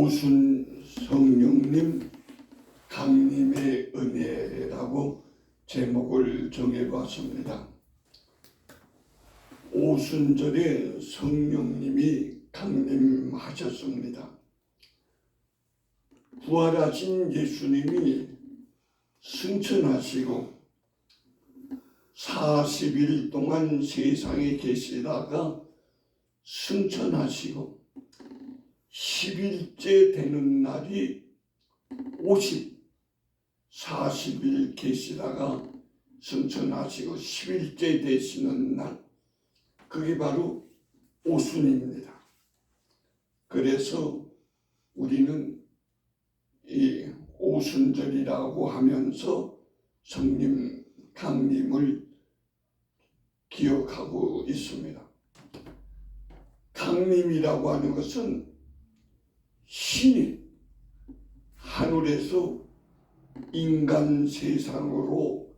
오순 성령님 강림의 은혜라고 제목을 정해봤습니다. 오순절에 성령님이 강림하셨습니다. 부활하신 예수님이 승천하시고 40일 동안 세상에 계시다가 승천하시고 10일째 되는 날이 40일 계시다가 승천하시고 10일째 되시는 날, 그게 바로 오순입니다. 그래서 우리는 이 오순절이라고 하면서 성령 강림을 기억하고 있습니다. 강림이라고 하는 것은 신이 하늘에서 인간 세상으로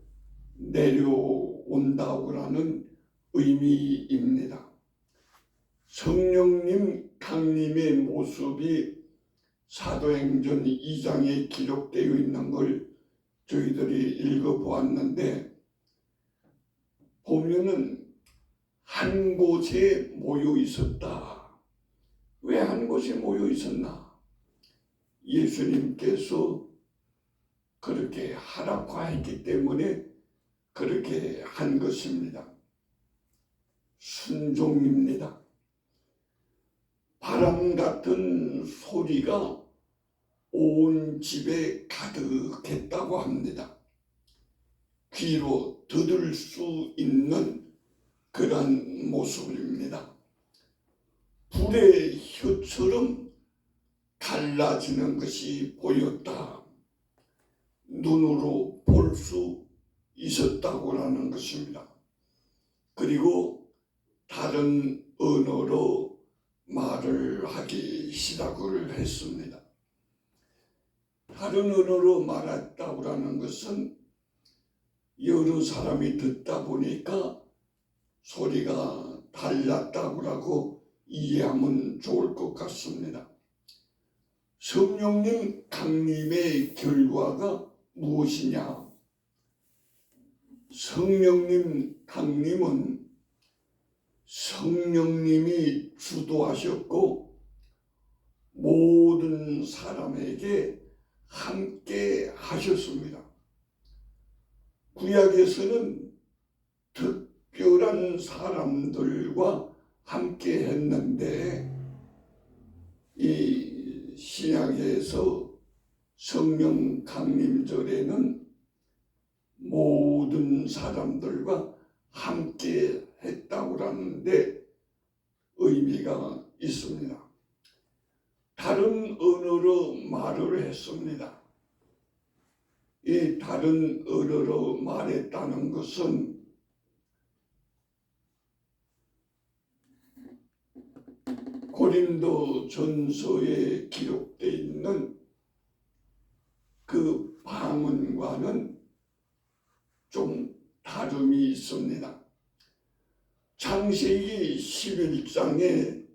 내려온다고 하는 의미입니다. 성령님 강림의 모습이 사도행전 2장에 기록되어 있는 걸 저희들이 읽어보았는데, 보면은 한 곳에 모여 있었다. 왜 한 곳에 모여 있었나? 예수님께서 그렇게 하라고 때문에 그렇게 한 것입니다. 순종입니다. 바람 같은 소리가 온 집에 가득했다고 합니다. 귀로 들을 수 있는 그런 모습입니다. 불의 혀처럼 갈라지는 것이 보였다. 눈으로 볼 수 있었다고 하는 것입니다. 그리고 다른 언어로 말을 하기 시작을 했습니다. 다른 언어로 말했다고 하는 것은 여러 사람이 듣다 보니까 소리가 달랐다고 하고 이해하면 좋을 것 같습니다. 성령님 강림의 결과가 무엇이냐? 성령님 강림은 성령님이 주도하셨고 모든 사람에게 함께 하셨습니다. 구약에서는 특별한 사람들과 함께 했는데, 이 신약에서 성령 강림절에는 모든 사람들과 함께 했다고 하는데 의미가 있습니다. 다른 언어로 말을 했습니다. 이 다른 언어로 말했다는 것은 고린도 전서에 기록되어 있는 그 방언과는 좀 다름이 있습니다. 창세기 11장에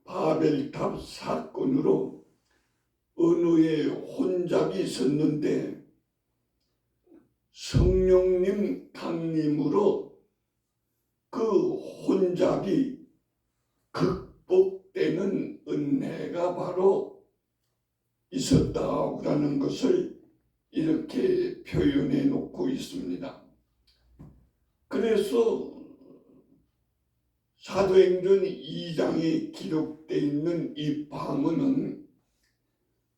바벨탑 사건으로 언어의 혼잡이 있었는데 성령님 강림으로 그 혼잡이 극복되는 은혜가 바로 있었다고 하는 것을 이렇게 표현해 놓고 있습니다. 그래서 사도행전 2장에 기록되어 있는 이 방언은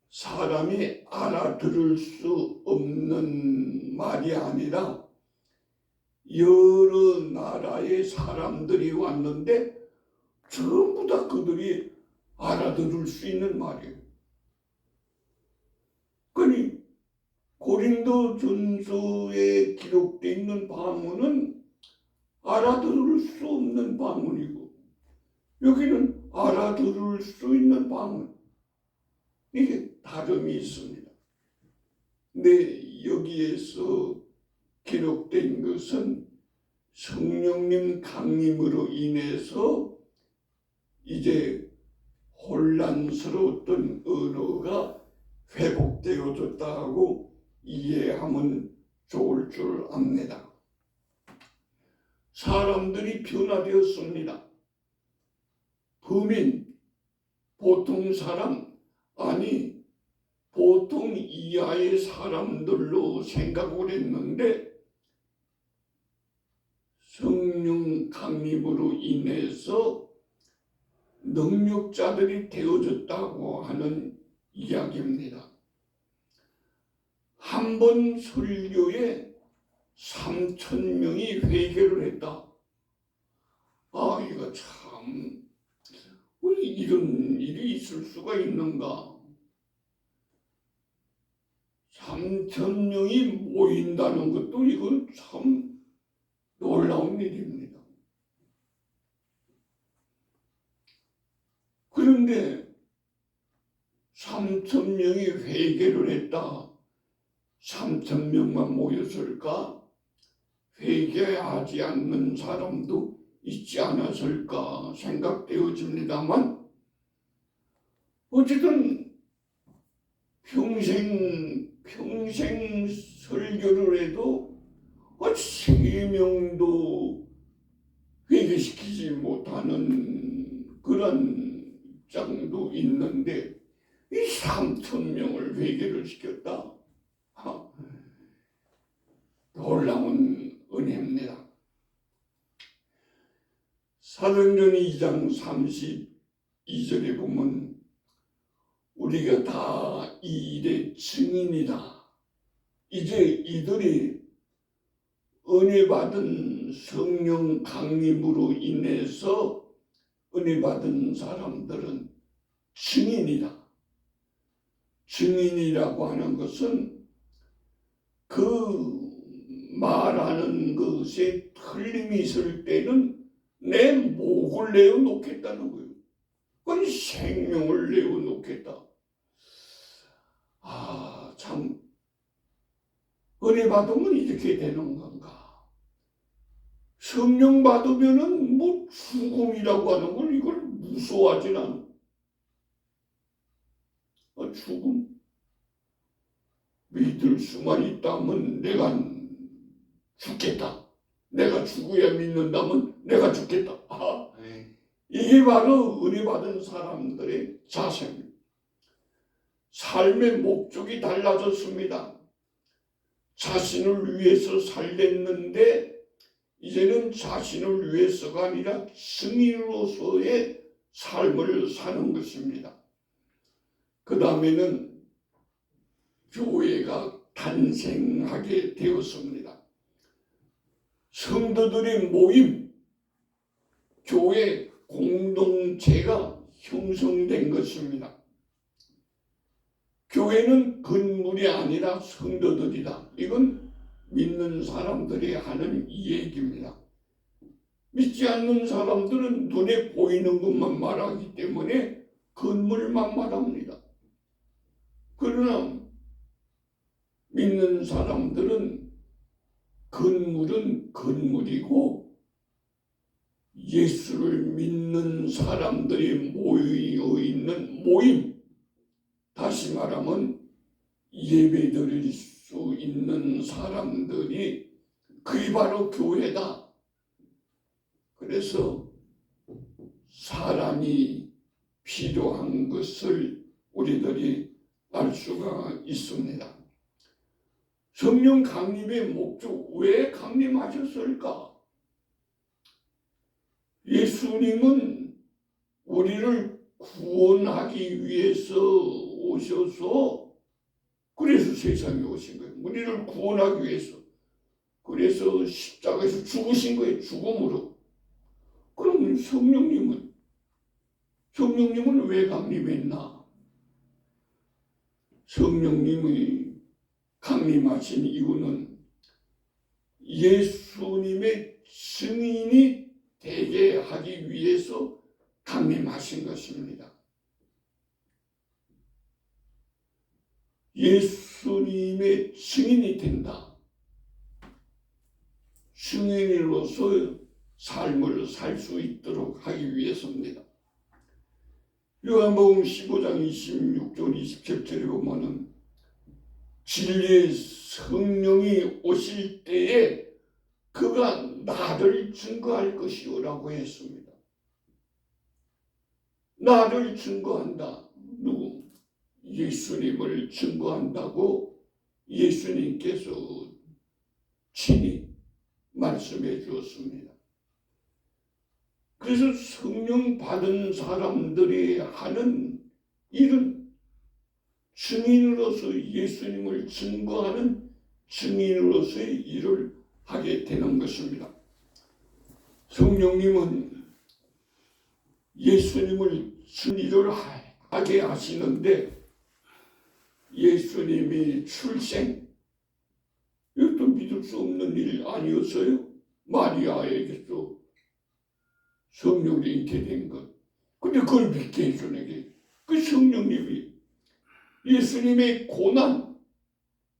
사람이 알아들을 수 없는 말이 아니라 여러 나라의 사람들이 왔는데 전부 다 그들이 알아들을 수 있는 말이에요. 그러니 고린도 전서에 기록되어 있는 방언은 알아들을 수 없는 방언이고, 여기는 알아들을 수 있는 방언. 이게 다름이 있습니다. 근데 여기에서 기록된 것은 성령님 강림으로 인해서 이제 혼란스러웠던 언어가 회복되어졌다고 이해하면 좋을 줄 압니다. 사람들이 변화되었습니다. 범인, 보통 사람, 아니 보통 이하의 사람들로 생각을 했는데 성령 강림으로 인해서 능력자들이 되어졌다고 하는 이야기입니다. 한 번 설교에 3,000명이 회개를 했다. 아, 이거 참, 왜 이런 일이 있을 수가 있는가? 3,000명이 모인다는 것도 이건 참 놀라운 일입니다. 그런데 3,000명이 회개를 했다. 3,000명만 모였을까? 회개하지 않는 사람도 있지 않았을까 생각되어집니다만 어쨌든 평생 설교를 해도 3명도 회개시키지 못하는 그런 입장도 있는데 이 3,000명을 회개를 시켰다. 놀라운 은혜입니다. 사도행전 2장 32절에 보면 우리가 다 이 일의 증인이다. 이제 이들이 은혜 받은 성령 강림으로 인해서 은혜 받은 사람들은 증인이다. 증인이라고 하는 것은 그 말하는 것에 틀림이 있을 때는 내 목을 내어놓겠다는 거예요. 그건 생명을 내어놓겠다. 아, 참 은혜 받으면 이렇게 되는 건가? 성령 받으면은 뭐 죽음이라고 하는 걸 이걸 무서워하진 않아. 죽음 믿을 수만 있다면 내가 죽겠다. 내가 죽어야 믿는다면 내가 죽겠다. 이게 바로 은혜 받은 사람들의 자세입니다. 삶의 목적이 달라졌습니다. 자신을 위해서 살렸는데 이제는 자신을 위해서가 아니라 승인으로서의 삶을 사는 것입니다. 그 다음에는 교회가 탄생하게 되었습니다. 성도들의 모임, 교회 공동체가 형성된 것입니다. 교회는 건물이 아니라 성도들이다. 이건 믿는 사람들이 하는 얘기입니다. 믿지 않는 사람들은 눈에 보이는 것만 말하기 때문에 건물만 말합니다. 그러나 믿는 사람들은 건물은 건물이고 예수를 믿는 사람들이 모여 있는 모임, 다시 말하면 예배드릴 수 있는 사람들이 그게 바로 교회다. 그래서 사람이 필요한 것을 우리들이 알 수가 있습니다. 성령 강림의 목적, 왜 강림하셨을까? 예수님은 우리를 구원하기 위해서 오셔서 그래서 세상에 오신 거예요. 우리를 구원하기 위해서. 그래서 십자가에서 죽으신 거예요. 죽음으로. 그럼 성령님은 왜 강림했나? 성령님이 강림하신 이유는 예수님의 증인이 되게 하기 위해서 강림하신 것입니다. 예수님의 증인이 된다. 증인으로서 삶을 살 수 있도록 하기 위해서입니다. 요한복음 15장 26절 27절에 보면은 진리의 성령이 오실 때에 그가 나를 증거할 것이오라고 했습니다. 나를 증거한다. 누구? 예수님을 증거한다고 예수님께서 친히 말씀해 주었습니다. 그래서 성령 받은 사람들이 하는 일은 증인으로서 예수님을 증거하는 증인으로서의 일을 하게 되는 것입니다. 성령님은 예수님을 증인을 하게 하시는데 예수님이 출생, 이것도 믿을 수 없는 일 아니었어요? 마리아에게서 성령이 잉태된 것. 근데 그걸 믿게 해주는 게 그 성령님이 예수님의 고난,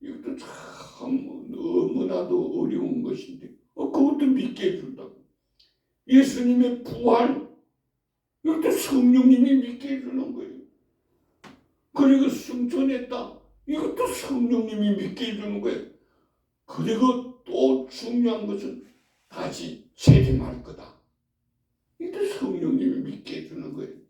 이것도 참 너무나도 어려운 것인데 그것도 믿게 해준다고. 예수님의 부활, 이것도 성령님이 믿게 해주는 거예요. 그리고 승천했다, 이것도 성령님이 믿게 해주는 거예요. 그리고 또 중요한 것은 다시 재림할 거다. 이것도 성령님이 믿게 해주는 거예요.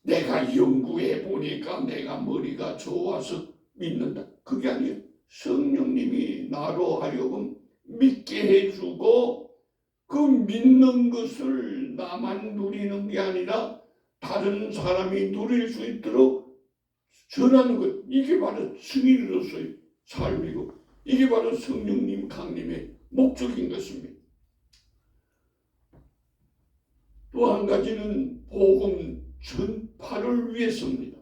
내가 연구해 보니까 내가 머리가 좋아서 믿는다. 그게 아니에요. 성령님이 나로 하여금 믿게 해주고 그 믿는 것을 나만 누리는 게 아니라 다른 사람이 누릴 수 있도록 전하는 것. 이게 바로 증인으로서의 삶이고 이게 바로 성령님 강림의 목적인 것입니다. 또 한 가지는 복음 전파를 위해서입니다.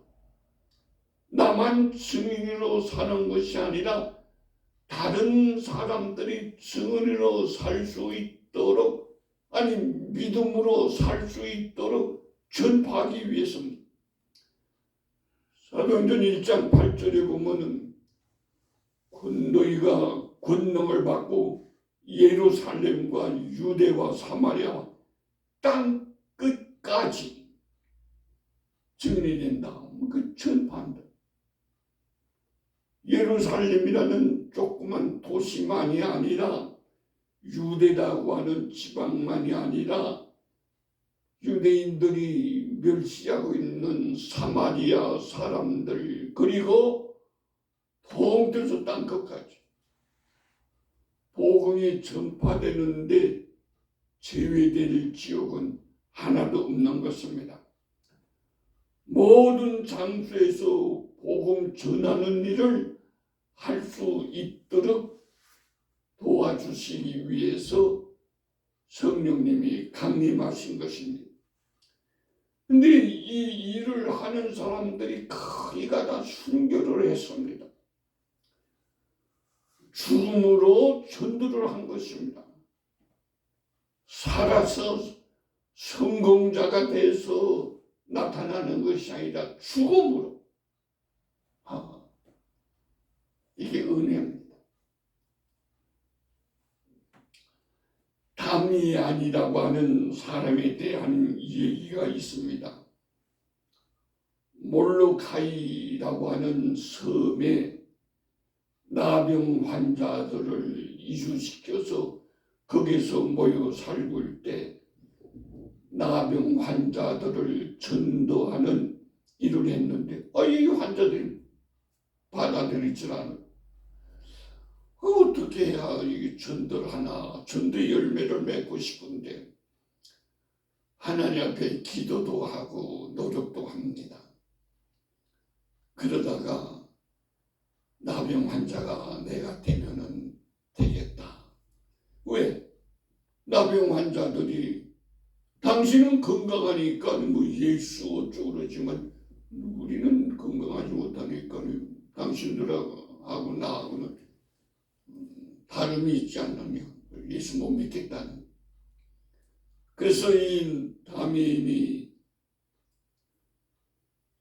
나만 증인으로 사는 것이 아니라 다른 사람들이 증인으로 살 수 있도록, 아니 믿음으로 살 수 있도록 전파하기 위해서입니다. 사도행전 1장 8절에 보면은 너희가 권능을 받고 예루살렘과 유대와 사마리아 땅 끝까지 증인이 된다. 그 전파한다. 예루살렘이라는 조그만 도시만이 아니라 유대라고 하는 지방만이 아니라 유대인들이 멸시하고 있는 사마리아 사람들 그리고 통틀어서 땅 끝까지 복음이 전파되는데 제외될 지역은 하나도 없는 것입니다. 모든 장소에서 복음 전하는 일을 할 수 있도록 도와주시기 위해서 성령님이 강림하신 것입니다. 근데 이 일을 하는 사람들이 거의가 다 순교를 했습니다. 죽음으로 전도를 한 것입니다. 살아서 성공자가 돼서 나타나는 것이 아니라 죽음으로. 이게 은혜입니다. 다미안이라고 하는 사람에 대한 얘기가 있습니다. 몰로카이라고 하는 섬에 나병 환자들을 이주시켜서 거기서 모여 살고 있을 때 나병 환자들을 전도하는 일을 했는데 이 환자들이 받아들이질 않아요. 어떻게 해야 이게 전도를 하나, 전도 열매를 맺고 싶은데 하나님 앞에 기도도 하고 노력도 합니다. 그러다가 나병 환자가 내가 되면은 되겠다. 왜? 나병 환자들이 당신은 건강하니까 뭐 예수 어쩌고 그러지만 우리는 건강하지 못하니까 당신들하고 나하고는 다름이 있지 않느냐. 예수 못 믿겠다는. 그래서 이 다미인이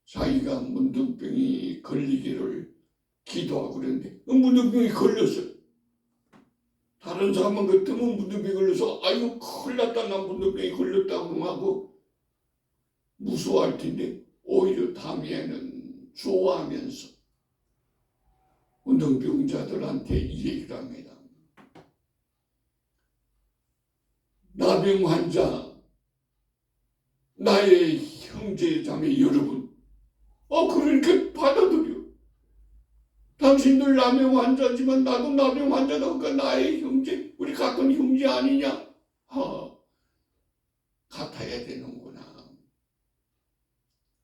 자기가 문둥병이 걸리기를 기도하고 그랬는데 문둥병이 걸렸어요. 다른 사람은 같으면 문둥병이 걸려서 아이고 큰일 났다 나 문둥병이 걸렸다고 하고 무서워할 텐데 오히려 다음에는 좋아하면서 운동병자들한테 이 얘기를 합니다. 나병 환자, 나의 형제 자매 여러분, 그러니까 받아들여. 당신들 나병 환자지만 나도 나병 환자다. 그러니까 나의 형제, 우리 같은 형제 아니냐? 같아야 되는구나.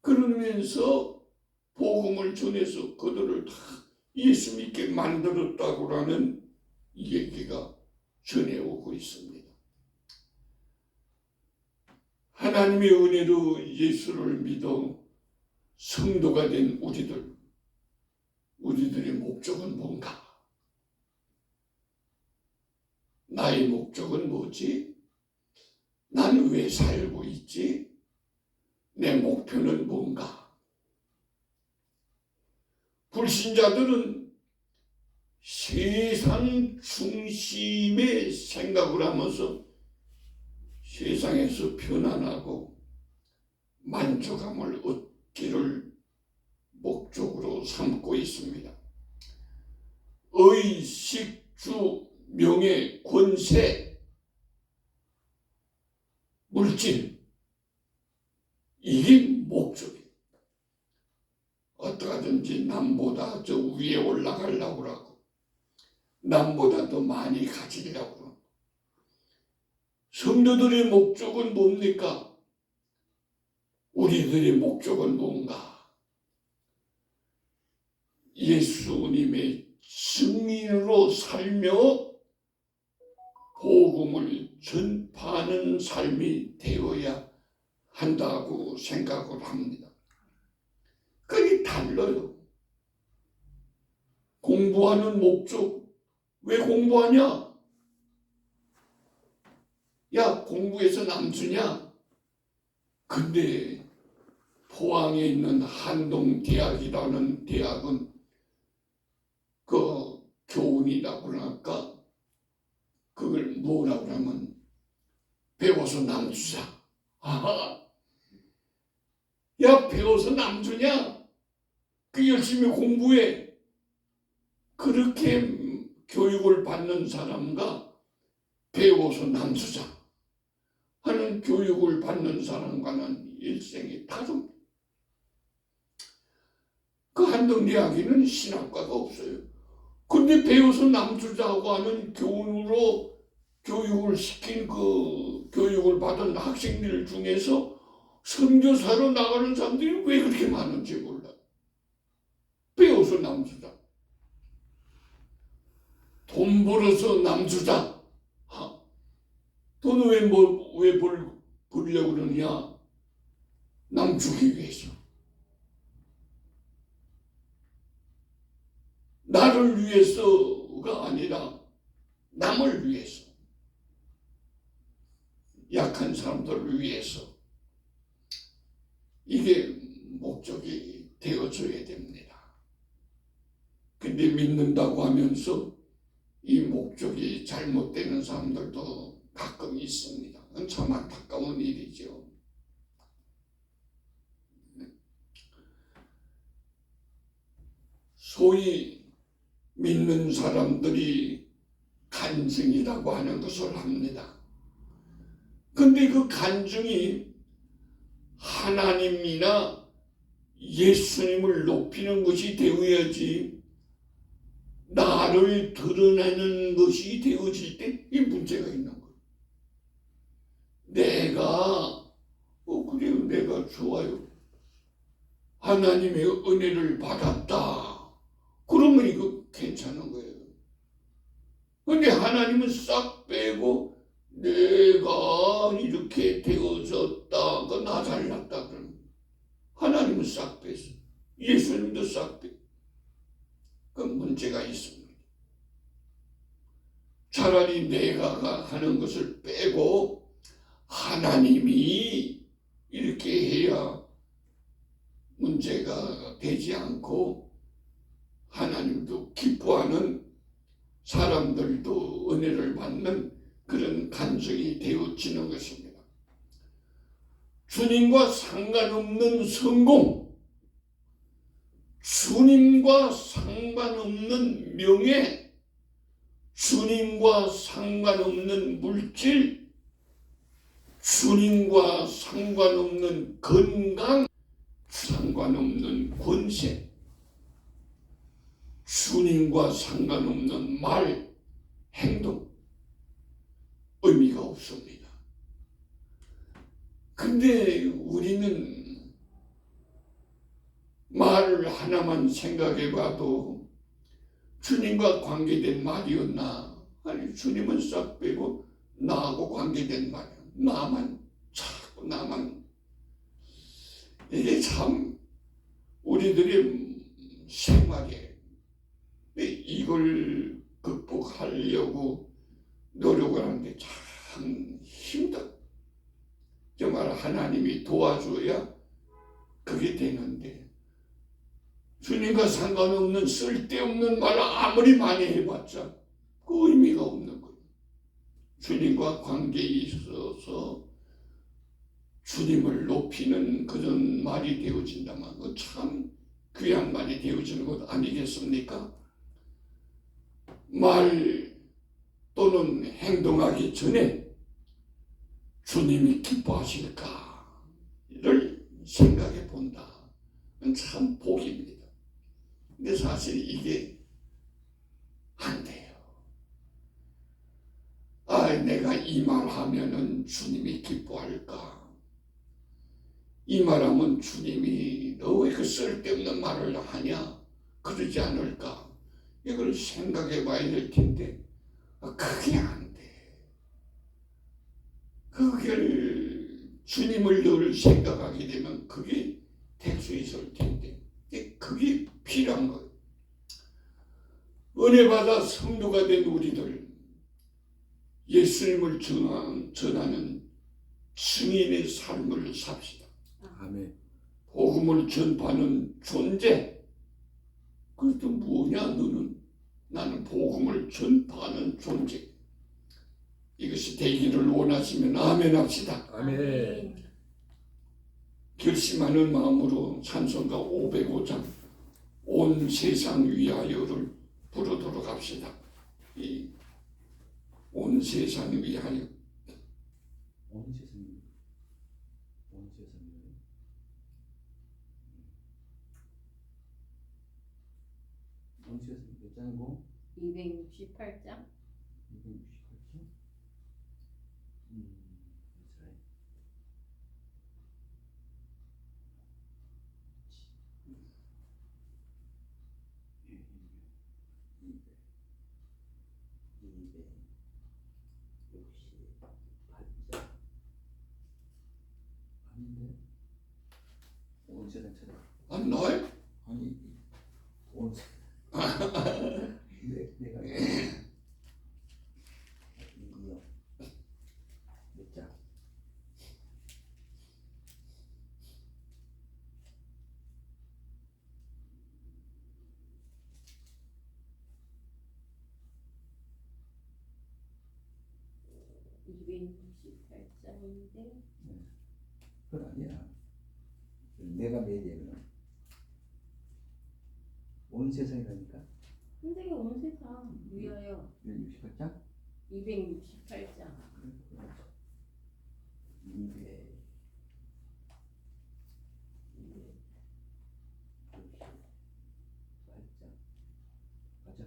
그러면서 복음을 전해서 그들을 다 예수 믿게 만들었다고라는 얘기가 전해오고 있습니다. 하나님의 은혜로 예수를 믿어 성도가 된 우리들의 목적은 뭔가? 나의 목적은 뭐지? 나는 왜 살고 있지? 내 목표는 뭔가? 불신자들은 세상 중심의 생각을 하면서 세상에서 편안하고 만족감을 얻기를 목적으로 삼고 있습니다. 의식, 주, 명예, 권세, 물질, 이게 목적이에요. 어떡하든지 남보다 저 위에 올라가려고 하고 남보다 더 많이 가지려고 하고. 성도들의 목적은 뭡니까? 우리들의 목적은 뭔가? 예수님의 증인으로 살며 복음을 전파하는 삶이 되어야 한다고 생각을 합니다. 그게 달라요. 공부하는 목적, 왜 공부하냐? 야, 공부해서 남주냐? 근데 포항에 있는 한동대학이라는 대학은 그 교훈이라고 할까? 그걸 뭐라고 하면 배워서 남주자. 야, 배워서 남주냐? 그 열심히 공부해. 그렇게 교육을 받는 사람과 배워서 남주자 하는 교육을 받는 사람과는 일생이 다릅니다. 그 한동대학에는 신학과가 없어요. 근데 배워서 남주자고 하는 교훈으로 교육을 시킨 그 교육을 받은 학생들 중에서 선교사로 나가는 사람들이 왜 그렇게 많은지 몰라. 배워서 남주자. 돈 벌어서 남주자. 돈을 왜 벌려고 그러냐? 남주기 위해서. 나를 위해서가 아니라 남을 위해서. 약한 사람들을 위해서. 이게 목적이 되어줘야 됩니다. 근데 믿는다고 하면서 이 목적이 잘못되는 사람들도 가끔 있습니다. 그건 참 안타까운 일이죠. 소위 믿는 사람들이 간증이라고 하는 것을 합니다. 근데 그 간증이 하나님이나 예수님을 높이는 것이 되어야지 나를 드러내는 것이 되어질 때 이 문제가 있는 거예요. 그래요. 내가 좋아요. 하나님의 은혜를 받았다. 그러면 이거 괜찮은 거예요. 근데 하나님은 싹 빼고 내가 이렇게 되어졌다. 나 잘났다. 그러면 하나님은 싹 뺐어. 예수님도 싹 빼. 그 문제가 있습니다. 차라리 내가 하는 것을 빼고 하나님이 이렇게 해야 문제가 되지 않고 하나님도 기뻐하는 사람들도 은혜를 받는 그런 간증이 되어지는 것입니다. 주님과 상관없는 성공, 주님과 상관없는 명예, 주님과 상관없는 물질, 주님과 상관없는 건강, 상관없는 권세, 주님과 상관없는 말, 행동, 의미가 없습니다. 근데 우리는 말 하나만 생각해봐도 주님과 관계된 말이었나? 아니, 주님은 싹 빼고 나하고 관계된 말이야. 자꾸 나만. 이게 참 우리들의 생활에 이걸 극복하려고 노력을 하는데 참 힘들어. 정말 하나님이 도와줘야 그게 되는데, 주님과 상관없는 쓸데없는 말을 아무리 많이 해봤자 그 의미가 없는 거예요. 주님과 관계에 있어서 주님을 높이는 그런 말이 되어진다면 그 참 귀한 말이 되어지는 것 아니겠습니까? 말 또는 행동하기 전에 주님이 기뻐하실까를 생각해 본다. 참 복입니다. 근데 사실 이게 안 돼요. 내가 이 말 하면은 주님이 기뻐할까? 이 말하면 주님이 너 왜 그 쓸데없는 말을 하냐? 그러지 않을까? 이걸 생각해 봐야 될 텐데, 그게 안 돼. 그걸 주님을 늘 생각하게 되면 그게 될 수 있을 텐데, 그게 필요한 거예요. 은혜 받아 성도가 된 우리들, 예수님을 전하는 증인의 삶을 삽시다. 아멘. 복음을 전파하는 존재. 그것도 뭐냐 너는? 나는 복음을 전파하는 존재. 이것이 되기를 원하시면 아멘 합시다. 아멘. 결심하는 마음으로 찬송가 505장 온 세상 위하여를 부르도록 합시다. 이 온 세상 위하여. 온 세상 위하여. 온 세상 위하여. 온 세상 몇 장이고? 268장. 268장. 그렇지. 아닌데? 온 세상 찾아. 안 나와요? 아니 온 세상. 내가 이요. 몇 장? (268장인데) 그건 아니야. 내가 매일이면 온 세상이라니까. 선생님 온 세상 위하여 168장? 268장. 268장. 가자.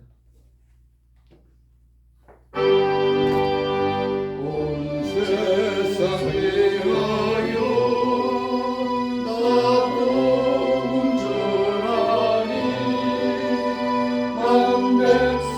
온 세상 위하여 나 복음 전하니 만 백성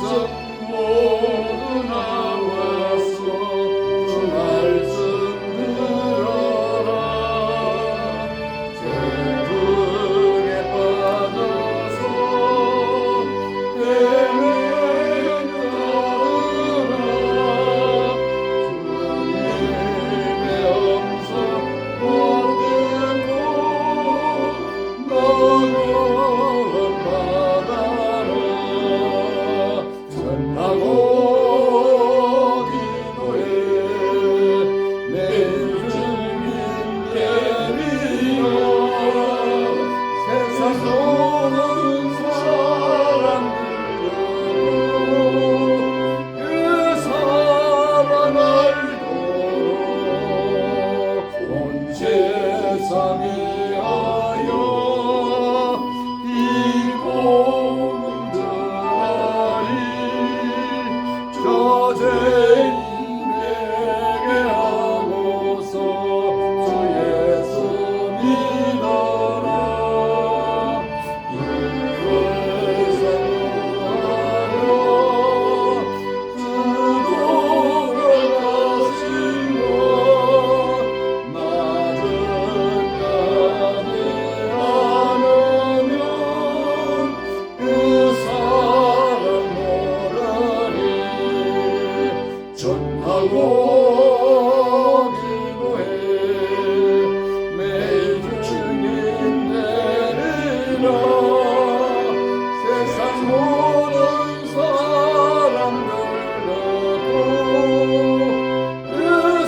하고 기도해 매주 주님 되리라 세상 모든 사람들과도 그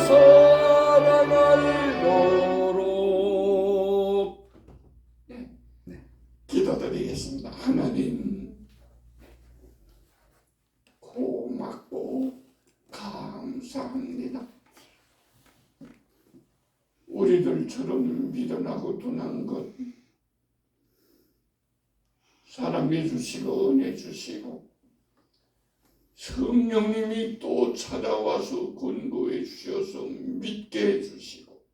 사랑 알도록 기도드리겠습니다. 하나님 고맙고 감사합니다. 우리들처럼 미련하고 둔한 것 사랑해 주시고 은혜 주시고 성령님이 또 찾아와서 권고해 주셔서 믿게 해 주시고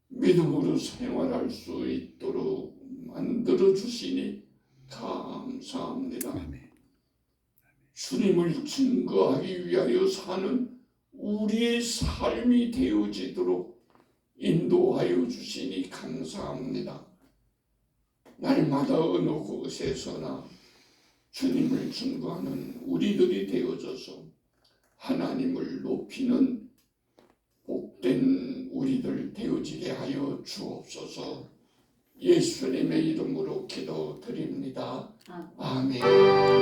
믿음으로 생활할 수 있도록 만들어 주시니 감사합니다. 아멘. 주님을 증거하기 위하여 사는 우리의 삶이 되어지도록 인도하여 주시니 감사합니다. 날마다 어느 곳에서나 주님을 증거하는 우리들이 되어져서 하나님을 높이는 복된 우리들 되어지게 하여 주옵소서. 예수님의 이름으로 기도드립니다. 아멘.